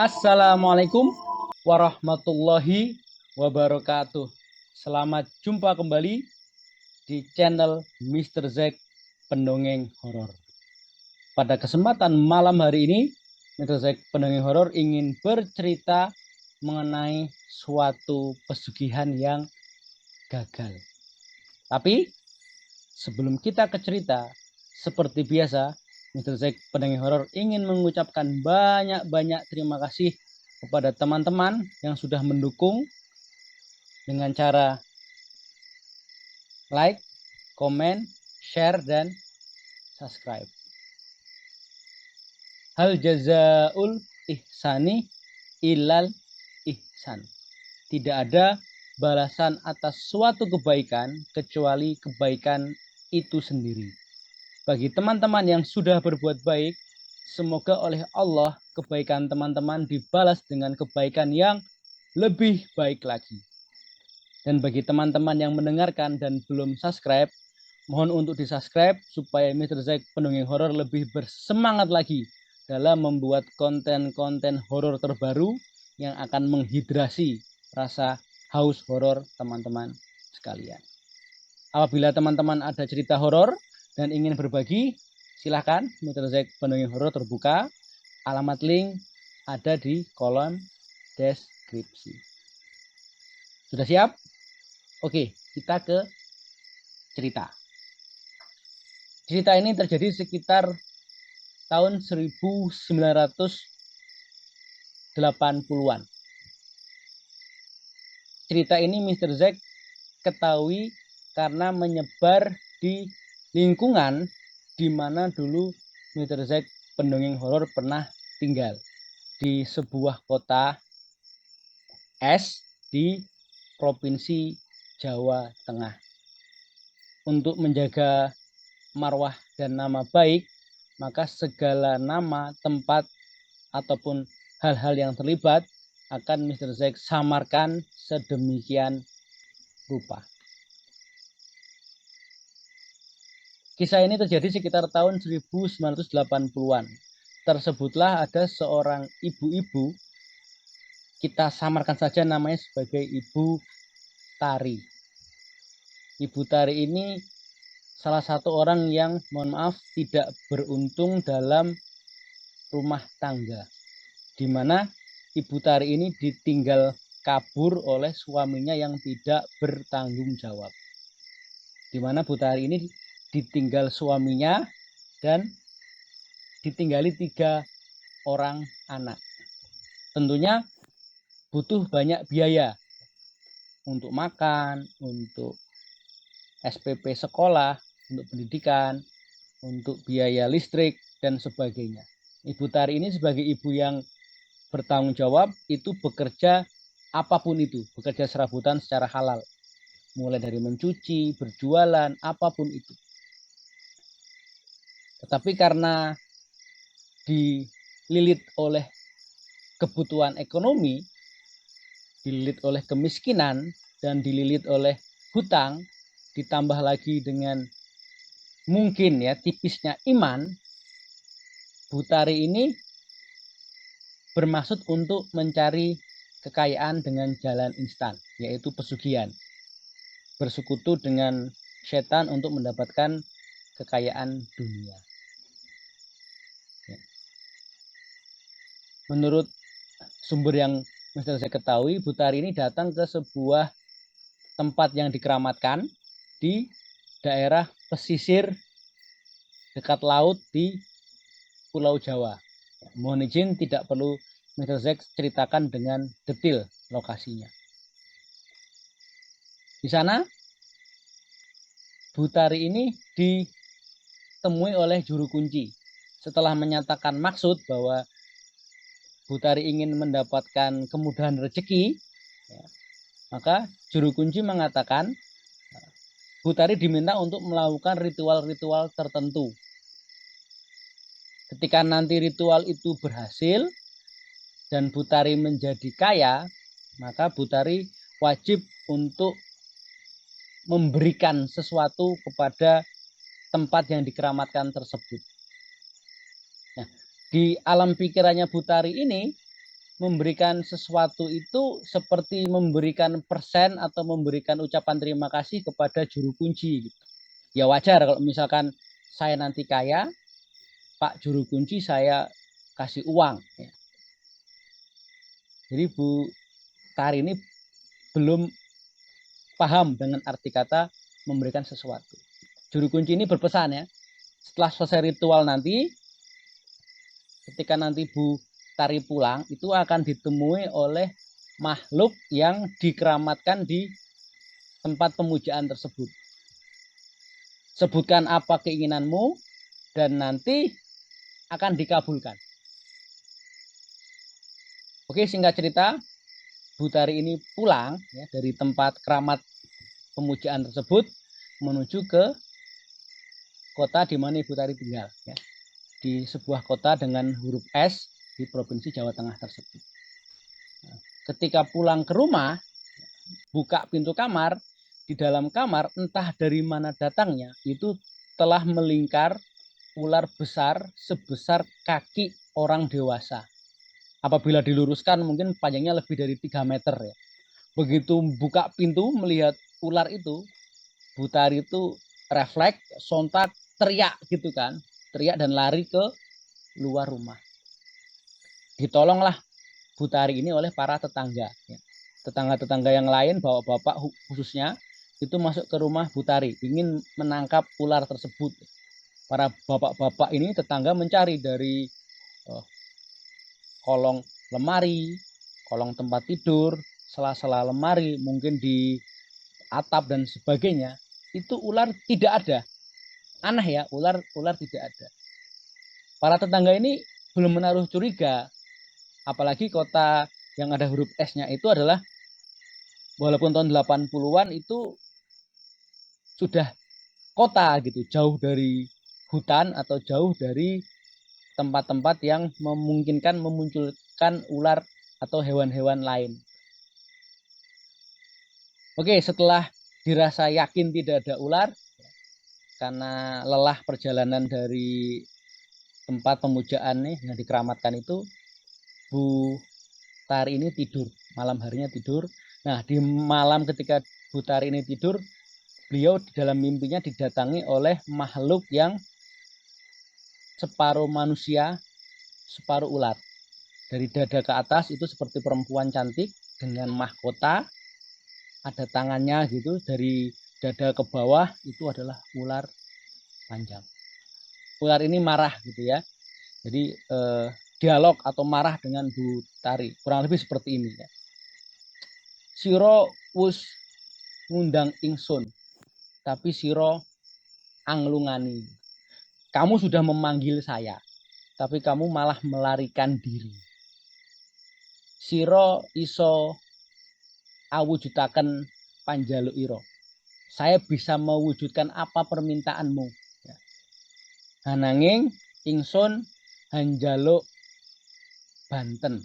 Assalamualaikum warahmatullahi wabarakatuh. Selamat jumpa kembali di channel Mr. Zack Pendongeng Horor. Pada kesempatan malam hari ini, Mr. Zack Pendongeng Horor ingin bercerita mengenai suatu pesugihan yang gagal. Tapi sebelum kita ke cerita, seperti biasa, Mr. Zack Pendongeng Horor ingin mengucapkan banyak-banyak terima kasih kepada teman-teman yang sudah mendukung dengan cara like, komen, share, dan subscribe. Hal jazaul ihsani ilal ihsan. Tidak ada balasan atas suatu kebaikan kecuali kebaikan itu sendiri. Bagi teman-teman yang sudah berbuat baik, semoga oleh Allah kebaikan teman-teman dibalas dengan kebaikan yang lebih baik lagi. Dan bagi teman-teman yang mendengarkan dan belum subscribe, mohon untuk di-subscribe supaya Mr. Zack Pendongeng Horor lebih bersemangat lagi dalam membuat konten-konten horor terbaru yang akan menghidrasi rasa haus horor teman-teman sekalian. Apabila teman-teman ada cerita horor dan ingin berbagi, silahkan Mr. Zack Pendongeng Horor terbuka. Alamat link ada di kolom deskripsi. Sudah siap? Oke, kita ke cerita. Cerita ini terjadi sekitar tahun 1980-an. Cerita ini Mr. Zack ketahui karena menyebar di lingkungan di mana dulu Mr. Zack Pendongeng Horor pernah tinggal di sebuah kota es di Provinsi Jawa Tengah. Untuk menjaga marwah dan nama baik, maka segala nama, tempat, ataupun hal-hal yang terlibat akan Mr. Zack samarkan sedemikian rupa. Kisah ini terjadi sekitar tahun 1980-an. Tersebutlah ada seorang ibu-ibu, kita samarkan saja namanya sebagai Ibu Tari. Ibu Tari ini salah satu orang yang, mohon maaf, tidak beruntung dalam rumah tangga, di mana Ibu Tari ini ditinggal kabur oleh suaminya yang tidak bertanggung jawab. Di mana Bu Tari ini ditinggal suaminya dan ditinggali 3 orang anak. Tentunya butuh banyak biaya untuk makan, untuk SPP sekolah, untuk pendidikan, untuk biaya listrik, dan sebagainya. Ibu Tari ini sebagai ibu yang bertanggung jawab itu bekerja apapun itu, bekerja serabutan secara halal. Mulai dari mencuci, berjualan, apapun itu. Tetapi karena dililit oleh kebutuhan ekonomi, dililit oleh kemiskinan, dan dililit oleh hutang, ditambah lagi dengan mungkin ya tipisnya iman, Bu Tari ini bermaksud untuk mencari kekayaan dengan jalan instan, yaitu pesugihan. Bersekutu dengan setan untuk mendapatkan kekayaan dunia. Menurut sumber yang Mr. Saya ketahui, Bu Tari ini datang ke sebuah tempat yang dikeramatkan di daerah pesisir dekat laut di Pulau Jawa. Mohon izin tidak perlu Mr. Zack ceritakan dengan detail lokasinya. Di sana Bu Tari ini ditemui oleh juru kunci. Setelah menyatakan maksud bahwa Bu Tari ingin mendapatkan kemudahan rezeki, maka juru kunci mengatakan Bu Tari diminta untuk melakukan ritual-ritual tertentu. Ketika nanti ritual itu berhasil dan Bu Tari menjadi kaya, maka Bu Tari wajib untuk memberikan sesuatu kepada tempat yang dikeramatkan tersebut. Nah, di alam pikirannya Bu Tari ini, memberikan sesuatu itu seperti memberikan persen atau memberikan ucapan terima kasih kepada juru kunci gitu. Ya wajar kalau misalkan saya nanti kaya, Pak juru kunci saya kasih uang ya. Jadi Bu Tari ini belum paham dengan arti kata memberikan sesuatu. Juru kunci ini berpesan ya, setelah selesai ritual nanti, ketika nanti Bu Tari pulang, itu akan ditemui oleh makhluk yang dikeramatkan di tempat pemujaan tersebut. Sebutkan apa keinginanmu dan nanti akan dikabulkan. Oke, singkat cerita, Bu Tari ini pulang ya, dari tempat keramat pemujaan tersebut menuju ke kota di mana Ibu Tari tinggal ya, di sebuah kota dengan huruf S di Provinsi Jawa Tengah tersebut. Nah, ketika pulang ke rumah, buka pintu kamar, di dalam kamar entah dari mana datangnya itu telah melingkar ular besar sebesar kaki orang dewasa. Apabila diluruskan mungkin panjangnya lebih dari 3 meter ya. Begitu buka pintu melihat ular itu, Bu Tari itu refleks, sontak, teriak gitu kan. Teriak dan lari ke luar rumah. Ditolonglah Bu Tari ini oleh para tetangga. Tetangga-tetangga yang lain, bapak-bapak khususnya, itu masuk ke rumah Bu Tari, ingin menangkap ular tersebut. Para bapak-bapak ini tetangga mencari dari kolong lemari, kolong tempat tidur, sela-sela lemari, mungkin di atap dan sebagainya. Itu ular tidak ada. Aneh ya, ular tidak ada. Para tetangga ini belum menaruh curiga, apalagi kota yang ada huruf S-nya itu adalah, walaupun tahun 80-an itu sudah kota gitu, jauh dari hutan atau jauh dari tempat-tempat yang memungkinkan memunculkan ular atau hewan-hewan lain. Oke, setelah dirasa yakin tidak ada ular, karena lelah perjalanan dari tempat pemujaan nih yang dikeramatkan itu, Bu Tari ini tidur, malam harinya tidur. Nah, di malam ketika Bu Tari ini tidur, beliau di dalam mimpinya didatangi oleh makhluk yang separuh manusia, separuh ular. Dari dada ke atas itu seperti perempuan cantik dengan mahkota, ada tangannya gitu. Dari dada ke bawah itu adalah ular panjang. Ular ini marah gitu ya. Jadi dialog atau marah dengan Bu Tari, kurang lebih seperti ini ya. Siro wus ngundang ingsun, tapi siro anglungani. Kamu sudah memanggil saya, tapi kamu malah melarikan diri. Siro iso awujudaken panjaluk iro. Saya bisa mewujudkan apa permintaanmu. Ya. Nanging ingsun hanjaluk Banten.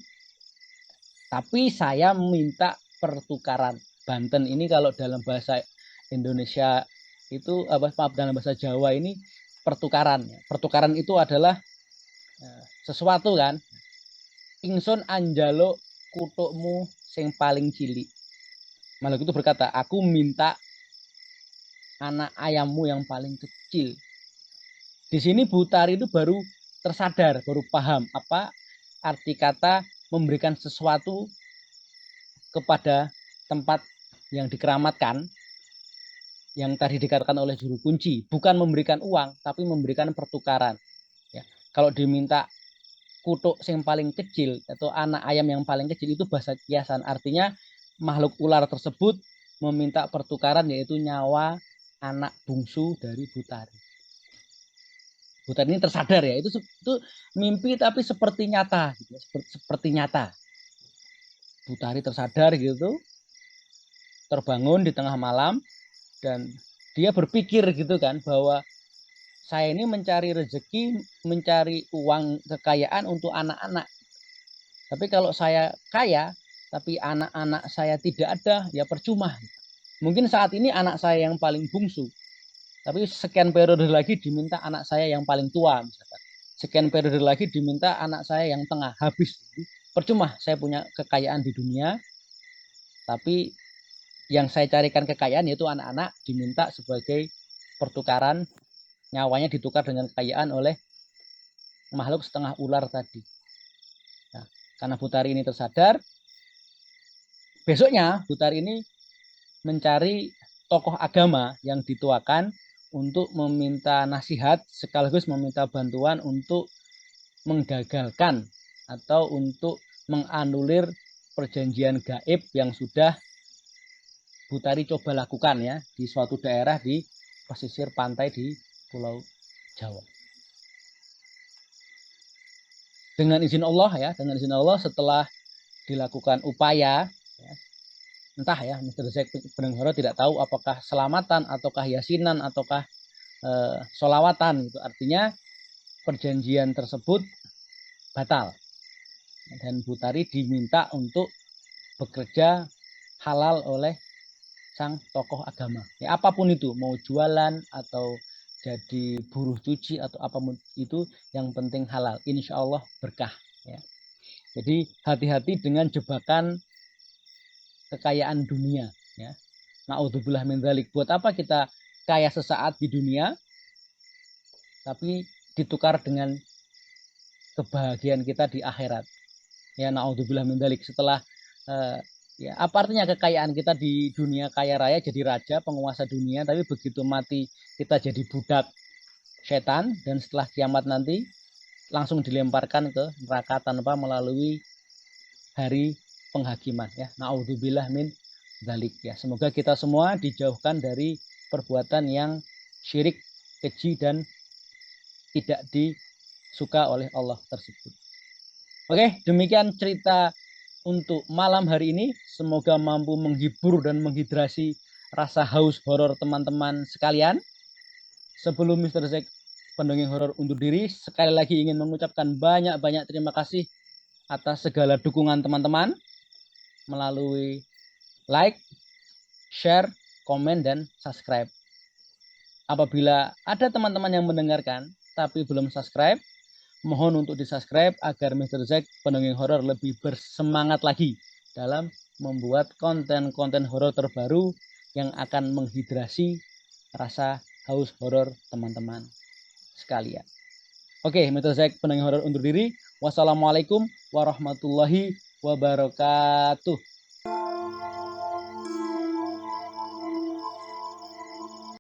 Tapi saya minta pertukaran. Banten ini kalau dalam bahasa Indonesia itu dalam bahasa Jawa ini pertukaran. Pertukaran itu adalah sesuatu kan. Ingsun anjaluk kutukmu sing paling cilik. Makhluk itu berkata, aku minta anak ayammu yang paling kecil. Di sini Bu Tari itu baru tersadar, baru paham apa arti kata memberikan sesuatu kepada tempat yang dikeramatkan, yang tadi dikatakan oleh juru kunci, bukan memberikan uang, tapi memberikan pertukaran. Ya. Kalau diminta kutuk yang paling kecil atau anak ayam yang paling kecil itu bahasa kiasan, artinya makhluk ular tersebut meminta pertukaran yaitu nyawa anak bungsu dari Bu Tari. Bu Tari ini tersadar ya, itu mimpi tapi seperti nyata, gitu, seperti nyata. Bu Tari tersadar gitu, terbangun di tengah malam dan dia berpikir gitu kan bahwa saya ini mencari rezeki, mencari uang kekayaan untuk anak-anak. Tapi kalau saya kaya, tapi anak-anak saya tidak ada, ya percuma. Mungkin saat ini anak saya yang paling bungsu, tapi sekian periode lagi diminta anak saya yang paling tua misalkan. sekian periode lagi diminta anak saya yang tengah, habis. Percuma saya punya kekayaan di dunia, tapi yang saya carikan kekayaan yaitu anak-anak diminta sebagai pertukaran, nyawanya ditukar dengan kekayaan oleh makhluk setengah ular tadi. Nah, karena Butari ini tersadar, besoknya Butari ini mencari tokoh agama yang dituakan untuk meminta nasihat sekaligus meminta bantuan untuk menggagalkan atau untuk menganulir perjanjian gaib yang sudah Butari coba lakukan ya di suatu daerah di pesisir pantai di Pulau Jawa. Dengan izin Allah ya, dengan izin Allah setelah dilakukan upaya, ya, entah ya, Mr. Zack Benenghoro tidak tahu apakah selamatan ataukah yasinan ataukah solawatan gitu. Artinya perjanjian tersebut batal dan Butari diminta untuk bekerja halal oleh sang tokoh agama. Ya, apapun itu, mau jualan atau jadi buruh cuci atau apapun itu, yang penting halal. Insya Allah berkah. Ya. Jadi hati-hati dengan jebakan kekayaan dunia. Ya. Na'udzubillah min dzalik. Buat apa kita kaya sesaat di dunia, tapi ditukar dengan kebahagiaan kita di akhirat. Ya, na'udzubillah min dzalik. Setelah ya, apa artinya kekayaan kita di dunia kaya raya jadi raja, penguasa dunia, tapi begitu mati kita jadi budak setan dan setelah kiamat nanti langsung dilemparkan ke neraka tanpa melalui hari penghakiman ya. Na'udzubillah min dzalik ya. Semoga kita semua dijauhkan dari perbuatan yang syirik, keji dan tidak disuka oleh Allah tersebut. Oke, demikian cerita untuk malam hari ini. Semoga mampu menghibur dan menghidrasi rasa haus horor teman-teman sekalian. Sebelum Mr. Zack Pendongeng Horor undur diri, sekali lagi ingin mengucapkan banyak-banyak terima kasih atas segala dukungan teman-teman melalui like, share, komen, dan subscribe. Apabila ada teman-teman yang mendengarkan tapi belum subscribe, mohon untuk di-subscribe agar Mr. Zack Pendongeng Horor lebih bersemangat lagi dalam membuat konten-konten horor terbaru yang akan menghidrasi rasa haus horor teman-teman sekalian. Oke, Mr. Zack Pendongeng Horor undur diri. Wassalamualaikum warahmatullahi wabarakatuh.